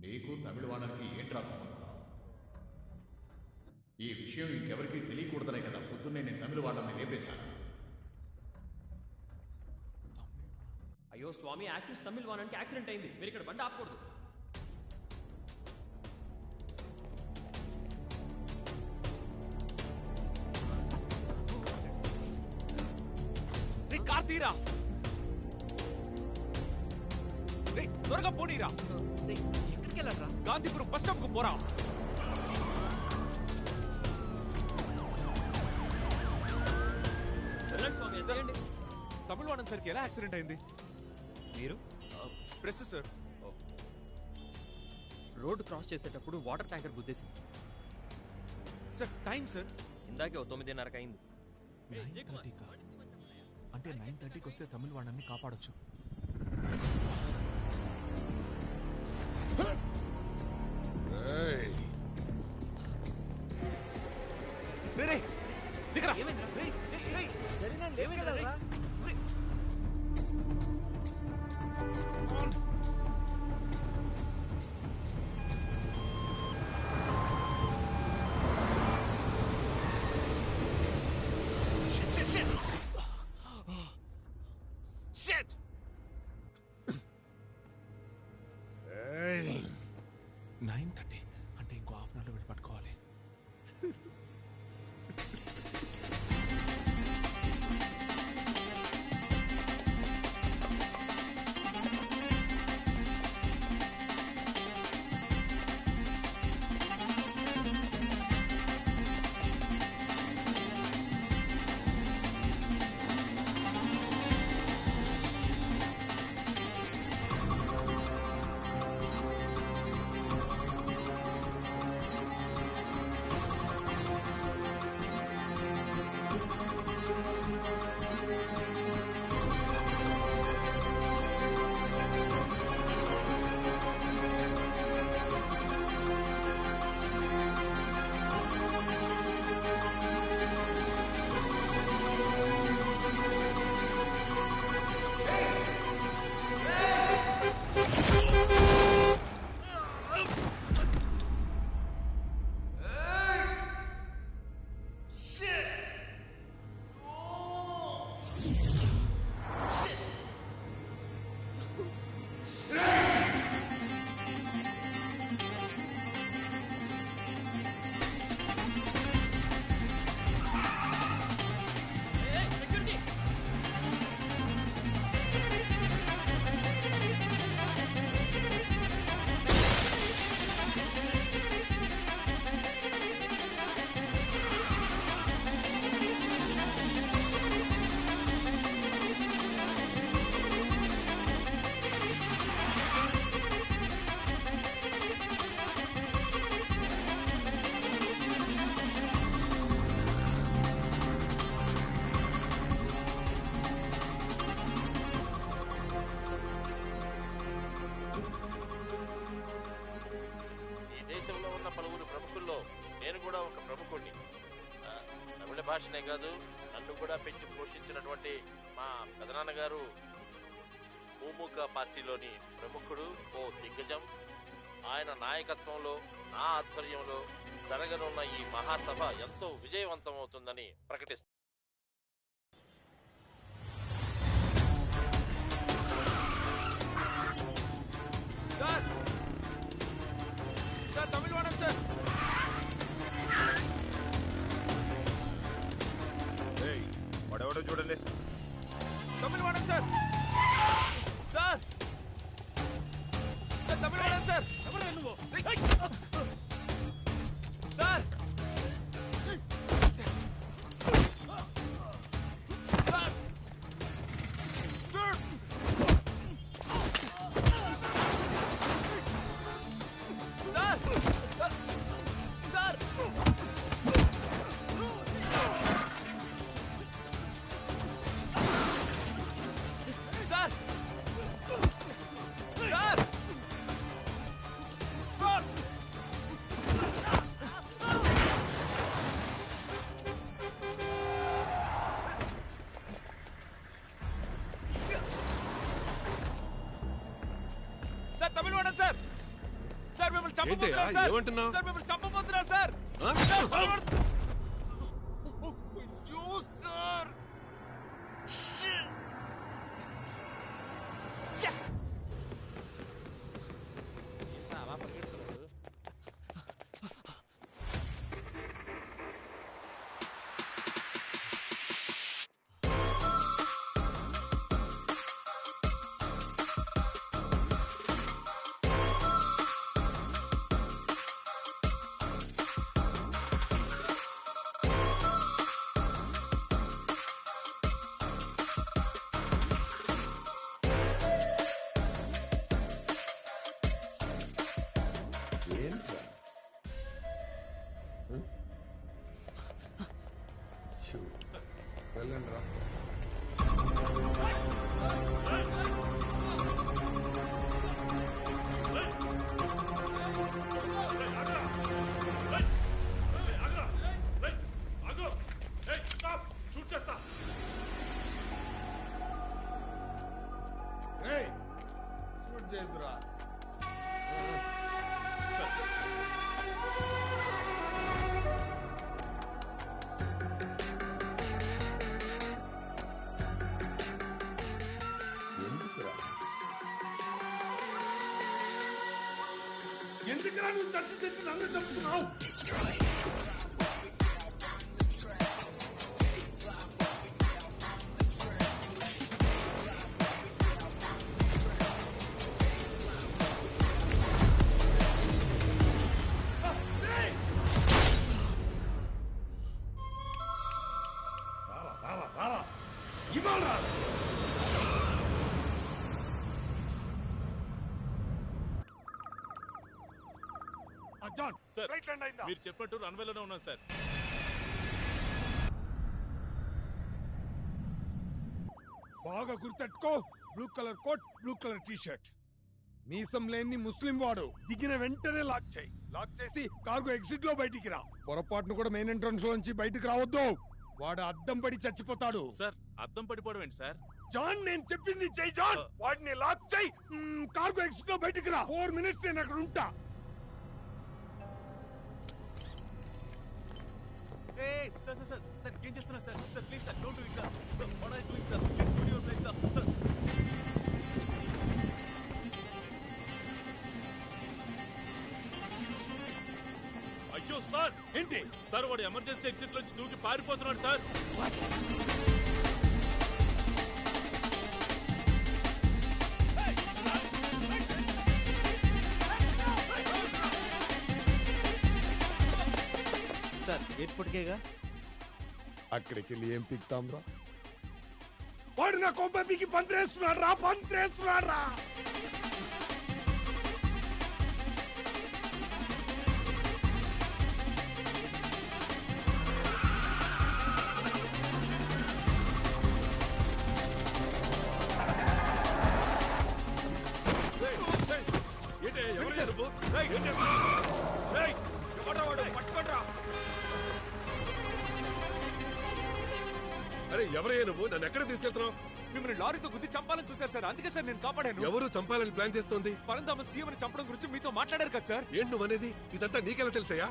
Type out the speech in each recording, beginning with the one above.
నీకు తమిళవాడానికి ఏంట్రా సంబంధం? ఈ విషయం ఇంకెవరికీ తెలియకూడదనే కదా పొద్దున్నే నేను తమిళవాళ్ళని లేపేశాను. అయ్యో స్వామి, యాక్టివ్స్ తమిళ్ వానానికి యాక్సిడెంట్ అయింది, మీరు ఇక్కడ బండి ఆపకూడదు. కార్ తీరా, త్వరగా పోనీరా. ఎక్కడికి వెళ్ళారా? గాంధీపురం బస్ స్టాప్ కు పోరా. స్వామి తమిళవాణం సార్కి ఎలా యాక్సిడెంట్ అయింది? మీరు ప్రెస్ సార్. రోడ్డు క్రాస్ చేసేటప్పుడు వాటర్ ట్యాంకర్ గుద్దేసింది సార్. టైం సార్ ఇందాకే 9:30 అయింది. 9:30కా? అంటే 9:30కి వస్తే తమిళవాణాన్ని కాపాడొచ్చు. దిగరా. Shit! 9:30 అంటే ఇంకో హాఫ్ అన్ అవర్లో వెళ్ళి పట్టుకోవాలి. నేను కూడా ఒక ప్రముఖుడిని. తమిళ భాషనే కాదు, నన్ను కూడా పెంచి పోషించినటువంటి మా పెదనాన్నగారు మూముక పార్టీలోని ప్రముఖుడు, ఓ దిగ్గజం. ఆయన నాయకత్వంలో, నా ఆధ్వర్యంలో జరగనున్న ఈ మహాసభ ఎంతో విజయవంతం అవుతుందని ప్రకటిస్తారు. సార్ సార్ తమిళవాణం సార్. వాడెవడో చూడండి. తమిళవాణం సార్. సార్ సార్ తమిళవాణం సార్. ఎవరు నువ్వు? సార్ చంపబోతున్నారు సార్. ఏమంటున్నావు? సార్ మిమ్మల్ని చంపబోతున్నారు సార్. ఆ? సార్, followers- అయ్యో సార్. అలా పరిగెడుతున్నాడు. వెళ్ళండి రా. షూట్ చేయదురా. ఎందుకురా నువ్వు చచ్చి నన్ను చంపుతున్నావు? ఇవాళ జాన్ సార్, రైట్ ల్యాండ్ అయిందా? మీరు చెప్పినట్టు రన్వేలోనే ఉన్నాం సార్. బాగా గుర్తెట్టుకో. Blue colour coat, blue colour T shirt. మీసం లేని ముస్లిం వాడు. దిగిన వెంటనే లాక్ చేయి. లాక్ చేసి కార్గో ఎగ్జిట్ లో బయటికి రా. పొరపాటును కూడా మెయిన్ ఎంట్రన్స్ లోంచి బయటికి రావద్దు. వాడు అద్దం పడి చచ్చిపోతాడు. సార్, అద్దం పడిపోవడం ఏంటి సార్? జాన్, నేను చెప్పింది చెయ్యి జాన్. వాడిని లాక్ చేయి. కార్గో ఎగ్జిట్ లో బయటికి రా. 4 minutes నేను అక్కడ ఉంటా. సార్ ఏం చేస్తున్నారు sir? Sir please sir, don't do it sir. Sir what are you doing sir? Please put your place sir. Sir అయ్యో సార్. ఏంటి సార్ వాడు ఎమర్జెన్సీ ఎగ్జిట్ నుంచి దూకి పారిపోతున్నాడు సార్. సార్ ఎయిర్పోర్ట్కేగా. అక్కడికి వెళ్ళి ఏం పిక్తాం రా? వాడు నా కొంపకి పంత్రేస్తున్నాడు రా. పంత్రేస్తున్నాడు రా. అరే ఎవరయ్యా నువ్వు? నన్ను ఎక్కడ తీసుకెళ్తున్నావు? మిమ్మల్ని లారీతో గుద్ది చంపాలని చూశారు సార్, అందుకే సార్ నేను కాపాడాను. ఎవరు చంపాలని ప్లాన్ చేస్తోంది? పరంధామ సీఎం చంపడం గురించి మీతో మాట్లాడారు కదా సార్. ఏంటి నువ్వు అనేది? ఇదంతా నీకెలా తెలుసయ్యా?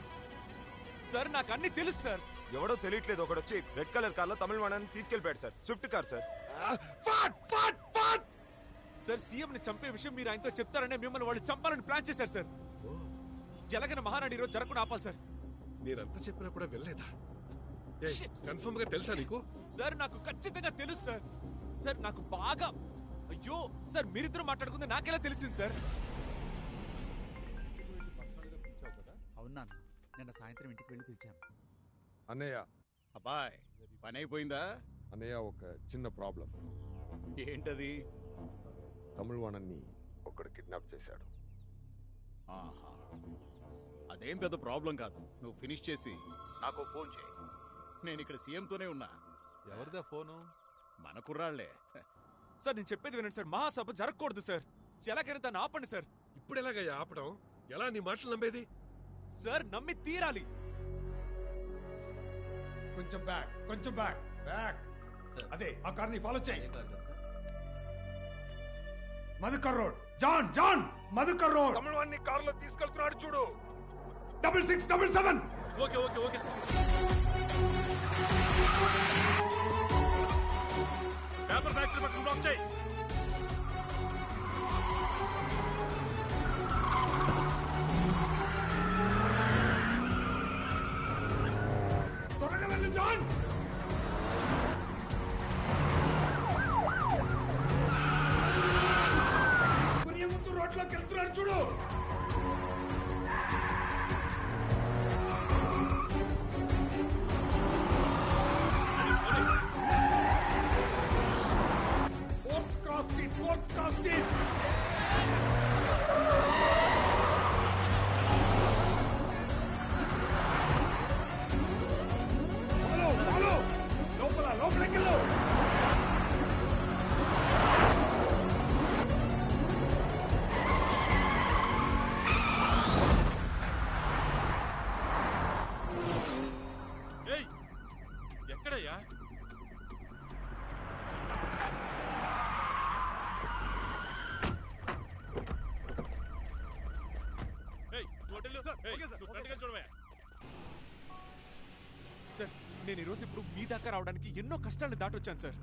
సార్ నాకు అన్ని తెలుసు సార్. ఎవడో తెలియట్లేదు, ఒకడు వచ్చి రెడ్ కలర్ కార్ లో తమిళ వాడని తీసుకెళ్లిపోయాడు సార్. Swift car sir. Sir CM ని చంపే విషయం మీరు ఆయనతో చెప్తారనే మిమ్మల్ని వాళ్ళు చంపాలని ప్లాన్ చేశారు సార్. ఎలాగైనా మహానాడు ఈరోజు జరగకుండా ఆపాలి సార్. నేనంతా చెప్పినా కూడా వెళ్ళలేదా? కన్ఫర్మ్ గా తెలుసా నీకు? సార్ నాకు ఖచ్చితంగా తెలుసు సార్. సార్ నాకు బాగా, అయ్యో సార్ మీరిద్దరు మాట్లాడుకుంది నాకెలా తెలిసింది సార్? అవునా, నిన్న సాయంత్రం ఇంటికి వెళ్ళి పిలిచాను. అన్నయ్య, అబ్బాయ్ పని అయిపోయిందా? అన్నయ్య ఒక చిన్న ప్రాబ్లం. ఏంటది? తమిళ వాణన్ని ఒకడు కిడ్నాప్ చేశాడు. ఆహా, అదేం పెద్ద ప్రాబ్లం కాదు. నువ్వు ఫినిష్ చేసి నాకు ఫోన్ చేయి. నేను ఇక్కడ సీఎంతోనే ఉన్నా. ఎవరిదా ఫోను? మన కుర్రాళ్లే. సార్ నేను చెప్పేది వినండి సార్, మహాసభ జరగకూడదు సార్. ఎలాగైనా దాన్ని ఆపండి సార్. ఇప్పుడు ఎలాగయ్యా ఆపడం? ఎలా నీ మాటలు నమ్మేది? సార్ నమ్మి తీరాలి. కొంచెం బ్యాక్, కొంచెం బ్యాక్, బ్యాక్. అదే ఆ కార్ని ఫాలో చేయి. Madhukar road. John John Madhukar road. తమిళవాడిని కారులో తీసుకెళ్తున్నాడు చూడు. 6677. Okay okay okay sir. Paper factory పక్కన బ్లాక్ చేయి. త్వరగా వెళ్ళు జాన్. ముందు రోడ్లోకి వెళ్తున్నాడు చూడు. Fourth cross street. Follow. లోపలికి వెళ్ళు. ఎక్కడయ్యా? సార్ నేను ఈరోజు ఇప్పుడు మీ దాకా రావడానికి ఎన్నో కష్టాలను దాటొచ్చాను సార్.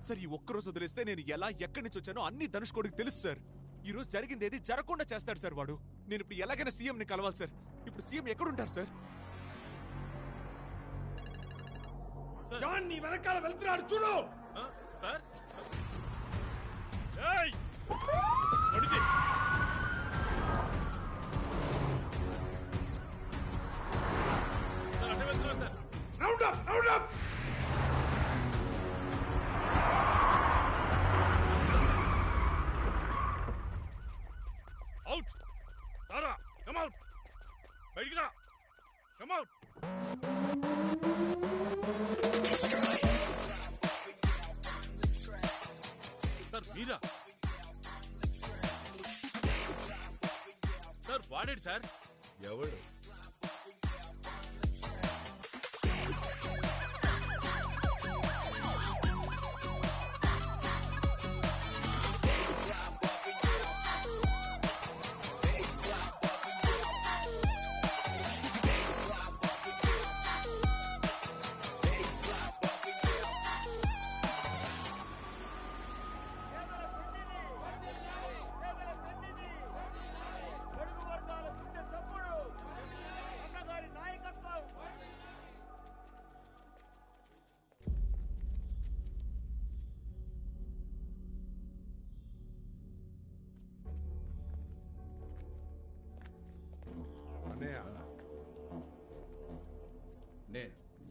సార్ ఈ ఒక్కరోజు వదిలేస్తే నేను ఎలా ఎక్కడి నుంచి వచ్చానో అన్ని ధనుష్ కోడికి తెలుసు సార్. ఈ రోజు జరిగింది ఏది జరగకుండా చేస్తాడు సార్ వాడు. నేను ఇప్పుడు ఎలాగైనా సీఎంని కలవాలి సార్. ఇప్పుడు సీఎం ఎక్కడుంటారు సార్? జాన్ నీ వెనకాల వెళ్తున్నాడు చూడు. Sir round up. Out. Tara come out. బయటికి రా. Come out. సార్ మీరా? సార్ వాడేడు సార్. ఎవడు?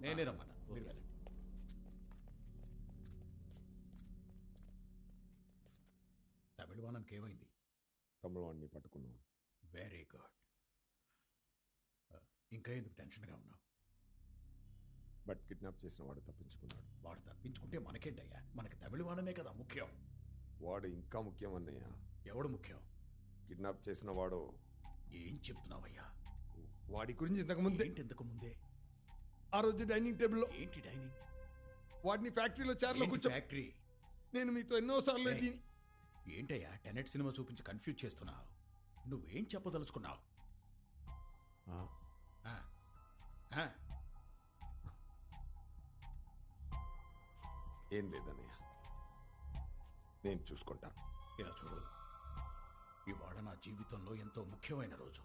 నేనే రమ్మన్నా. తమిళవానికి ఏమైంది? తమిళవాడిని పట్టుకున్నాం. Very good. ఇంకా ఎందుకు టెన్షన్గా ఉన్నావు? బట్ కిడ్నాప్ చేసిన వాడు తప్పించుకున్నాడు. వాడు తప్పించుకుంటే మనకేంటయ్యా? మనకి తమిళవాడనే కదా ముఖ్యం. వాడు ఇంకా ముఖ్యం అన్నయ్య. ఎవడు ముఖ్యం? కిడ్నాప్ చేసిన వాడు. ఏం చెప్తున్నావయ్యా? వాడి గురించి ఇంతకు ముందే ఆ రోజు డైనింగ్ టేబుల్లో. ఏంటి డైనింగ్? వాడిని ఫ్యాక్టరీలో చైర్లో కూర్చో. ఫ్యాక్టరీ? నేను మీతో ఎన్నోసార్లు ఏంటయ్యా టెనెట్ సినిమా చూపించి కన్ఫ్యూజ్ చేస్తున్నావు? నువ్వేం చెప్పదలుచుకున్నావు? ఏం లేదన్నయ్య, నేను చూసుకుంటాను. ఇలా చూడు, ఇవాళ నా జీవితంలో ఎంతో ముఖ్యమైన రోజు.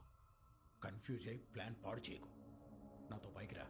కన్ఫ్యూజ్ అయి ప్లాన్ పాడు చేయకు. నాతో పైకి రా.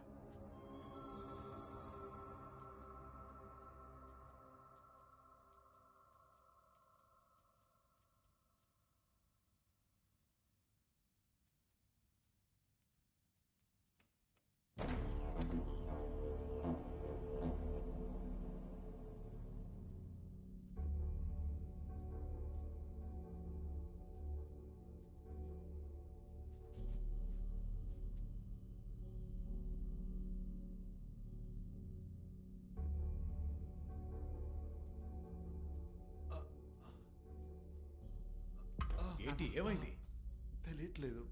ఏంటి ఏమైంది? తెలియట్లేదు,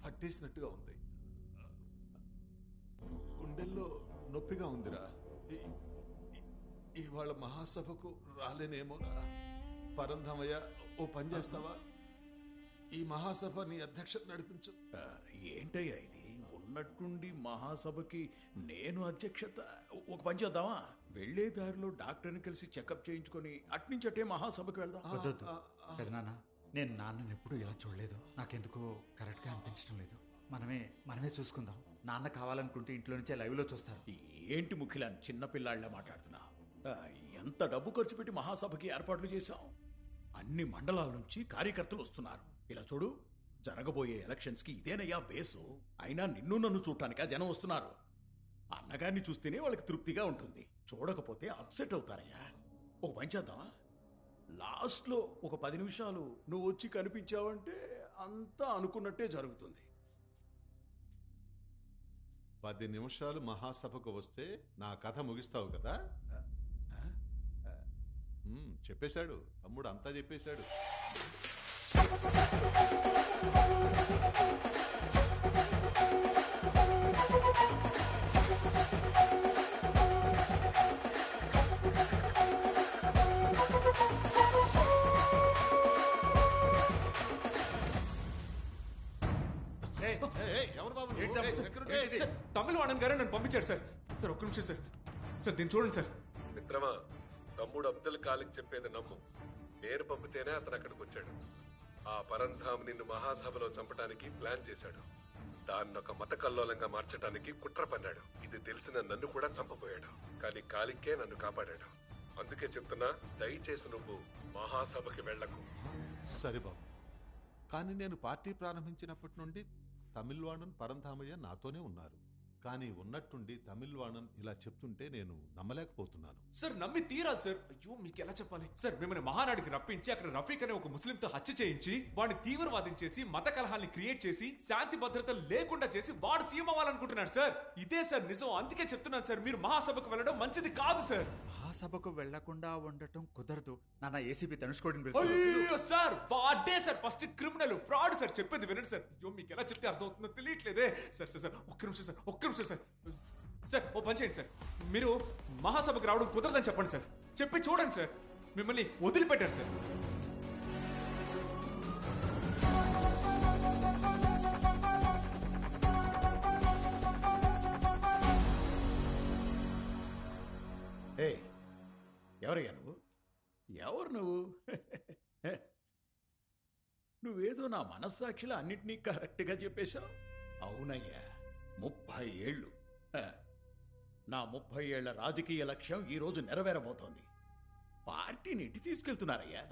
పట్టేసినట్టుగా ఉంది. గుండెల్లో నొప్పిగా ఉందిరా. ఇవాళ మహాసభకు రాలేనేమోరా. పరంధమయ్య, ఓ పని చేస్తావా? ఈ మహాసభ నీ అధ్యక్షత నడిపించు. ఏంటయ్యా ఇది? ఉన్నట్టుండి మహాసభకి నేను అధ్యక్షత? ఒక పని చేద్దామా? వెళ్లే దారిలో డాక్టర్ని కలిసి చెకప్ చేయించుకొని అట్నుంచటే మహాసభకి వెళ్దాం. వద్దొద్దు పెదనాన్న, నేను నాన్నని ఎప్పుడూ ఇలా చూడలేదు. నాకెందుకో కరెక్ట్గా అనిపించడం లేదు. మనమే చూసుకుందాం. నాన్న కావాలనుకుంటే ఇంట్లో నుంచే లైవ్లో చూస్తారు. ఏంటి ముఖ్యులా చిన్నపిల్లాళ్ళ మాట్లాడుతున్నా? ఎంత డబ్బు ఖర్చు పెట్టి మహాసభకి ఏర్పాట్లు చేశాం. అన్ని మండలాల నుంచి కార్యకర్తలు వస్తున్నారు. ఇలా చూడు, జరగబోయే ఎలక్షన్స్కి ఇదేనయ్యా బేసు. అయినా నిన్ను నన్ను చూడటానికా జనం వస్తున్నారు. అన్నగారిని చూస్తేనే వాళ్ళకి తృప్తిగా ఉంటుంది. చూడకపోతే అప్సెట్ అవుతారయ్యా. ఒక పని చేద్దామా? లాస్ట్లో ఒక 10 నిమిషాలు నువ్వు వచ్చి కనిపించావంటే అంతా అనుకున్నట్టే జరుగుతుంది. 10 నిమిషాలు మహాసభకు వస్తే నా కథ ముగిస్తావు కదా? చెప్పేశాడు తమ్ముడు, అంతా చెప్పేశాడు. ఎవరు బాబు? తమిళ వాణన్ గారే నన్ను పంపించారు సార్. సార్ ఒక్క నిమిషం సార్. సార్ దీన్ని చూడండి సార్. మిత్రమా, తమ్ముడు అబ్దుల్ ఖాలిక్ చెప్పేది నమ్ము. నేను పంపితేనే అతను అక్కడికి వచ్చాడు. ఆ పరంధామ్ నిన్ను మహాసభలో చంపడానికి ప్లాన్ చేశాడు. దాన్ని ఒక మత కల్లోలంగా మార్చడానికి కుట్ర పన్నాడు. ఇది తెలిసిన నన్ను కూడా చంపబోయాడు. కానీ ఖాలిక్కే నన్ను కాపాడాడు. అందుకే చెప్తున్నా, దయచేసి నువ్వు మహాసభకి వెళ్లకు. సరే బాబు, కానీ నేను పార్టీ ప్రారంభించినప్పటి నుండి తమిళవాణన్ పరంధామయ్య నాతోనే ఉన్నారు. కానీ ఉన్నట్టుండి తమిళవాణన్ ఇలా చెప్తుంటే నేను నమ్మలేకపోతున్నాను. సార్ నమ్మి తీరాలి సార్. అయ్యో మీకు ఎలా చెప్పాలి సార్? మిమ్మల్ని మహానాడికి రప్పించి అక్కడ రఫీక్ అనే ఒక ముస్లింతో హత్య చేయించి వాడిని తీవ్రవాదించేసి మత కలహాన్ని క్రియేట్ చేసి శాంతి భద్రత లేకుండా చేసి వాడు సీఎం అవ్వాలనుకుంటున్నాడు సార్. ఇదే సార్ నిజం. అందుకే చెప్తున్నాను సార్, మీరు మహాసభకు వెళ్ళడం మంచిది కాదు సార్. మహాసభకు వెళ్లకుండా ఉండటం కుదరదు. నాన్న ఏసీబీ ధనుష్కోడిని అయ్యో సార్, వాడే sir first criminal, fraud sir. చెప్పేది వినండి సార్. అయ్యో మీకు ఎలా చెప్తే అర్థం అవుతుందో తెలియట్లేదే సార్. సార్ ఒక్క నిమిషం సార్, ఒక్క నిమిషం సార్. సార్ ఓ పని చేయండి సార్, మీరు మహాసభకు రావడం కుదరదని చెప్పండి సార్. చెప్పి చూడండి సార్, మిమ్మల్ని వదిలిపెట్టారు సార్. ఎవరయ్యా నువ్వు? ఎవరు నువ్వు? నువ్వేదో నా మనస్సాక్షిలో అన్నిటినీ కరెక్ట్గా చెప్పేశావు. అవునయ్యా, 30 ఏళ్ళు. నా 30 ఏళ్ల రాజకీయ లక్ష్యం ఈరోజు నెరవేరబోతోంది. పార్టీని ఎట్టి తీసుకెళ్తున్నారయ్యా?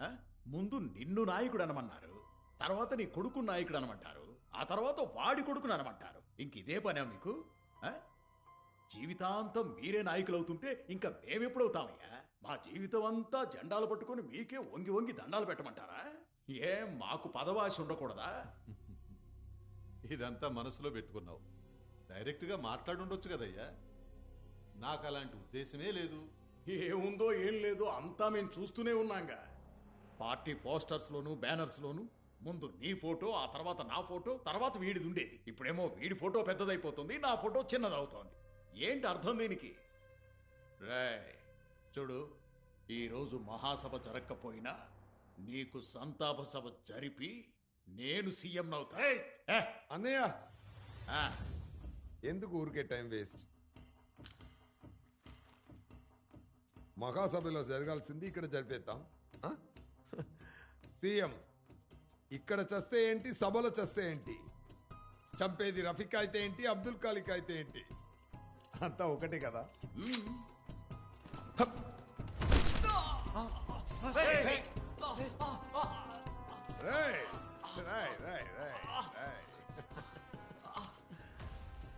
ముందు నిన్ను నాయకుడు అనమన్నారు, తర్వాత నీ కొడుకు నాయకుడు అనమంటారు, ఆ తర్వాత వాడి కొడుకును అనమంటారు. ఇంకిదే పనే మీకు? జీవితాంతం మీరే నాయకులు అవుతుంటే ఇంకా మేమెప్పుడవుతామయ్యా? మా జీవితం అంతా జెండాలు పట్టుకొని మీకే వంగి వంగి దండాలు పెట్టమంటారా? ఏం మాకు పదవాశ ఉండకూడదా? ఇదంతా మనసులో పెట్టుకున్నావు. డైరెక్ట్గా మాట్లాడుండొచ్చు కదయ్యా. నాకు అలాంటి ఉద్దేశమే లేదు. ఏముందో ఏం లేదో అంతా మేము చూస్తూనే ఉన్నాంగా. పార్టీ పోస్టర్స్లోను బ్యానర్స్లోను ముందు నీ ఫోటో, ఆ తర్వాత నా ఫోటో, తర్వాత వీడిది ఉండేది. ఇప్పుడేమో వీడి ఫోటో పెద్దదైపోతుంది, నా ఫోటో చిన్నదవుతోంది. ఏంటి అర్థం దీనికి? చూడు, ఈరోజు మహాసభ జరగకపోయినా నీకు సంతాప సభ జరిపి నేను సీఎం అవుతా. అన్నయ్య, ఎందుకు ఊరికే టైం వేస్ట్? మహాసభలో జరగాల్సింది ఇక్కడ జరిపేద్దాం. సీఎం ఇక్కడ చస్తే ఏంటి, సభలో చస్తే ఏంటి? చంపేది రఫీక్ అయితే ఏంటి, అబ్దుల్ ఖాలిక్ అయితే ఏంటి? అంతా ఒకటే కదా.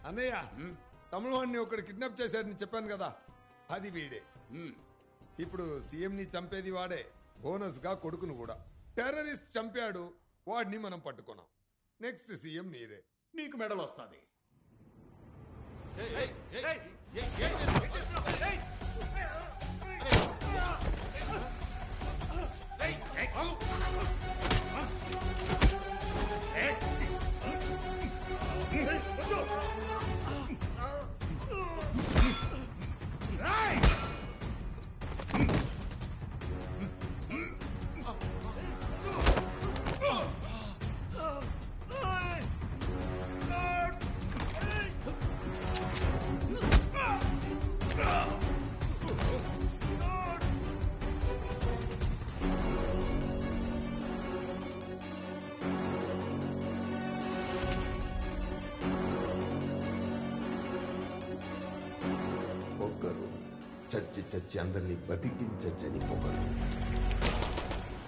అన్నయ్య, తమిళవాడిని ఒకడు కిడ్నాప్ చేశాడని చెప్పాను కదా, అది వీడే. ఇప్పుడు సీఎంని చంపేది వాడే, బోనస్ గా కొడుకును కూడా. టెర్రరిస్ట్ చంపాడు, వాడిని మనం పట్టుకున్నాం. నెక్స్ట్ సీఎం మీరే. నీకు మెడల్ వస్తుంది. చచ్చి చచ్చి అందరినీ బతికించచ్చని పొగరు.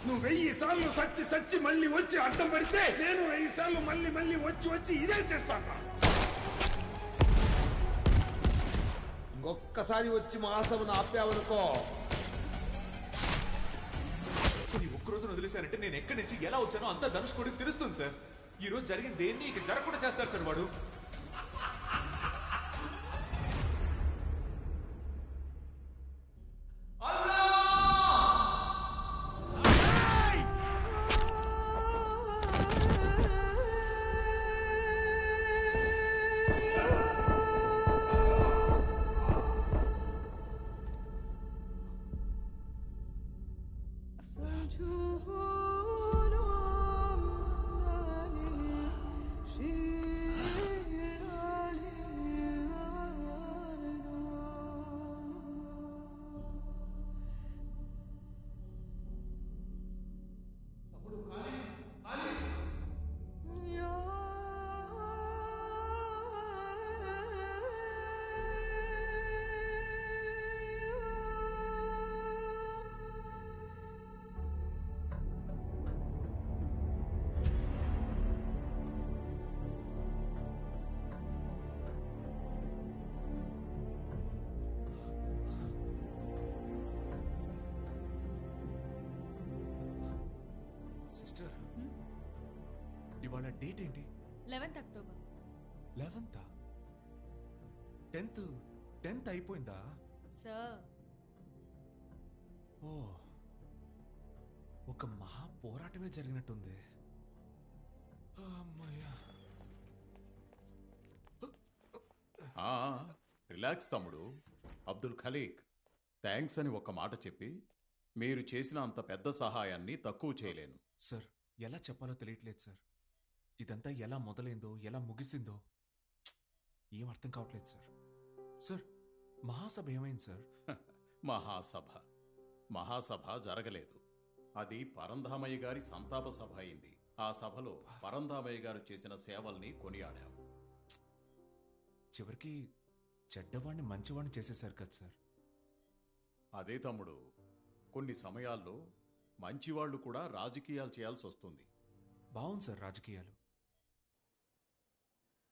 నువ్వు 1000 సార్లు సచ్చి సచ్చి మళ్ళీ వచ్చి అడ్డం పడితే నేను 1000 సార్లు మళ్ళీ మళ్ళీ వచ్చి వచ్చి ఇదే చేస్తాను. ఇంకొక్కసారి వచ్చి మహాసభను ఆపావనుకో, ఈ ఒక్క రోజున వదిలేశారంటే నేను ఎక్కడి నుంచి ఎలా వచ్చానో అంతా ధనుష్కోడికి తెలుస్తుంది సార్. ఈ రోజు జరిగింది దేన్ని ఇక జరగకుండా చేస్తారు సార్ వాడు. సిస్టర్, ఇవాళ డేట్ ఏంటి? 11th October. 11th? 10th అయిపోయిందా? సార్, ఓ, ఒక మహా పోరాటమే జరిగినట్టుంది. అమ్మయ్యా. రిలాక్స్ తమ్ముడు. అబ్దుల్ ఖలీక్, థ్యాంక్స్ అని ఒక మాట చెప్పి మీరు చేసిన అంత పెద్ద సహాయాన్ని తక్కువ చేయలేను. సార్, ఎలా చెప్పాలో తెలియట్లేదు సార్. ఇదంతా ఎలా మొదలైందో ఎలా ముగిసిందో ఏం అర్థం కావట్లేదు సార్. సార్, మహాసభ ఏమైంది సార్? మహాసభ జరగలేదు. అది పరంధామయ్య గారి సంతాప సభ అయింది. ఆ సభలో పరంధామయ్య గారు చేసిన సేవల్ని కొనియాడాం. చివరికి చెడ్డవాణ్ణి మంచివాణ్ణి చేసేశారు కదా సార్. అదే తమ్ముడు, కొన్ని సమయాల్లో మంచివాళ్లు కూడా రాజకీయాలు చేయాల్సి వస్తుంది. బాగుంది సార్ రాజకీయాలు.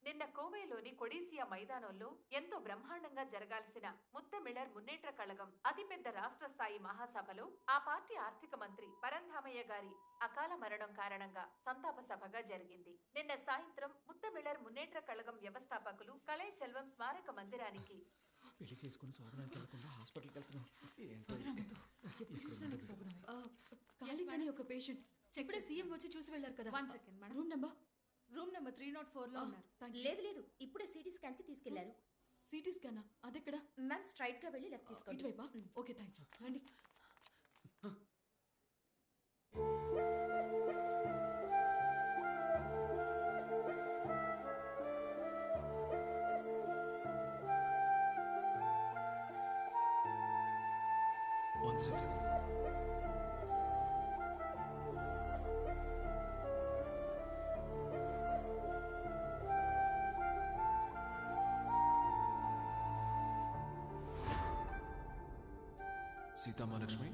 నిన్న కోవైలోని కొడీసియా మైదానంలో ఎంతో బ్రహ్మాండంగా జరగాల్సిన ముత్తమిళర్ మున్నేట్ర కళగం అతిపెద్ద రాష్ట్ర స్థాయి మహాసభలో ఆ పార్టీ ఆర్థిక మంత్రి పరంధామయ్య గారి అకాల మరణం కారణంగా సంతాప సభగా జరిగింది. నిన్న సాయంత్రం ముత్తమిళర్ మున్నేట్ర కళగం వ్యవస్థాపకులు కళై సెల్వం స్మారక మందిరానికి పెళ్లి చేసుకుని శోభనానికి వెళ్లకుండా హాస్పిటల్కి వెళ్తున్నాం. కాళికని ఒక పేషెంట్ ఇప్పుడే సీఎం వచ్చి చూసి వెళ్ళారు కదా. 1 సెకండ్ మేడం. రూమ్ నెంబర్ 304 లో ఉన్నారు. లేదు, ఇప్పుడే సిటీ స్కాన్ కి తీసుకెళ్లారు. సిటీ స్కానా? అదెక్కడ? మ్యామ్, స్ట్రైట్ గా వెళ్ళి లెఫ్ట్ తీసుకోండి. ఇటువైపా? Okay, thanks. రండి. One second. సీతామహాలక్ష్మి,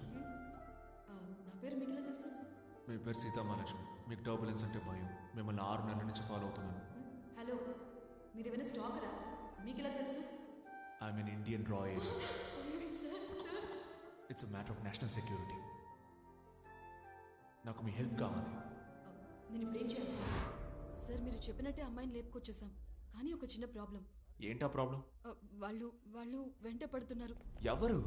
నా పేరు మీకు ఎలా తెలుసు? మీ పేరు సీతామహాలక్ష్మి. మీకు టర్బులెన్స్ అంటే భయం. మిమ్మల్ని 6 నెలల నుంచి ఫాలో అవుతున్నాను. హలో, మీరేమైనా స్టాకరా? మీకు ఎలా తెలుసు? ఐఎమ్ ఎన్ ఇండియన్ రా agent. Sir, it's a matter of national security. నాకు మీ హెల్ప్ కావాలి. నేను ఇప్పుడు ఏం చేయాలి సార్? సార్, మీరు చెప్పినట్టే అమ్మాయిని లేపుకొచ్చేసాం, కానీ ఒక చిన్న ప్రాబ్లం. ఏంటా ప్రాబ్లం? వాళ్ళు వెంట పడుతున్నారు. ఎవరు?